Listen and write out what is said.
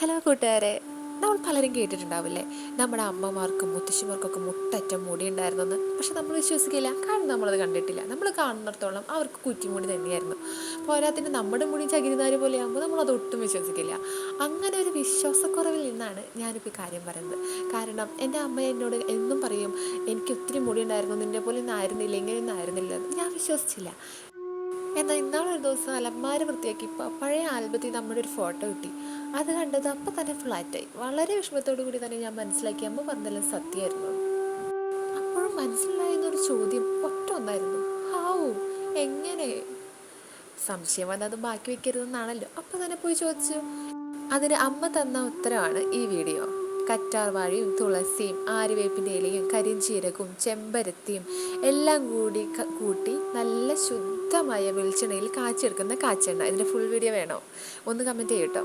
Hello കൂട്ടുകാരെ, നമ്മൾ പലരും കേട്ടിട്ടുണ്ടാവില്ലേ നമ്മുടെ അമ്മമാർക്കും മുത്തശ്ശിമാർക്കൊക്കെ മുട്ടറ്റ മുടി ഉണ്ടായിരുന്നെന്ന്. പക്ഷെ നമ്മൾ വിശ്വസിക്കില്ല, കാരണം നമ്മളത് കണ്ടിട്ടില്ല. നമ്മൾ കാണുന്നിടത്തോളം അവർക്ക് കുറ്റിമുടി തന്നെയായിരുന്നു. പോരാത്തിന് നമ്മുടെ മുടി ചകിരിനാര് പോലെയാകുമ്പോൾ നമ്മളത് ഒട്ടും വിശ്വസിക്കില്ല. അങ്ങനെ ഒരു വിശ്വാസക്കുറവിൽ നിന്നാണ് ഞാനിപ്പോൾ ഈ കാര്യം പറയുന്നത്. കാരണം എൻ്റെ അമ്മ എന്നോട് എന്നും പറയും, എനിക്ക് ഒത്തിരി മുടി ഉണ്ടായിരുന്നു, നിന്നെ പോലെ ഒന്നും ആയിരുന്നില്ല, ഇങ്ങനെയൊന്നും ആയിരുന്നില്ല എന്ന്. ഞാൻ വിശ്വസിച്ചില്ല. എന്നാൽ ഇന്നാളൊരു ദിവസം അലമാര വൃത്തിയാക്കിയപ്പോൾ പഴയ ആൽബത്തിൽ നമ്മുടെ ഒരു ഫോട്ടോ കിട്ടി. അത് കണ്ടത് അപ്പം തന്നെ ഫ്ലാറ്റായി. വളരെ വിഷമത്തോടു കൂടി തന്നെ ഞാൻ മനസ്സിലാക്കി അമ്മ പറഞ്ഞതെല്ലാം സത്യമായിരുന്നു. അപ്പോഴും മനസ്സിലായിരുന്നൊരു ചോദ്യം ഒറ്റ ഒന്നായിരുന്നു, ഹാവൂ, എങ്ങനെ? സംശയം വന്നത് ബാക്കി വെക്കരുതെന്നാണല്ലോ, അപ്പം തന്നെ പോയി ചോദിച്ചു. അതിന് അമ്മ തന്ന ഉത്തരവാണ് ഈ വീഡിയോ. കറ്റാർവാഴയും തുളസിയും ആര്യവേപ്പിൻ്റെ ഇലയും കരിഞ്ചീരകവും ചെമ്പരത്തിയും എല്ലാം കൂട്ടി നല്ല ശുദ്ധമായ വെളിച്ചെണ്ണയിൽ കാച്ചെടുക്കുന്ന കാച്ചെണ്ണ. ഇതിൻ്റെ ഫുൾ വീഡിയോ വേണോ? ഒന്ന് കമൻറ്റ് ചെയ്യട്ടോ.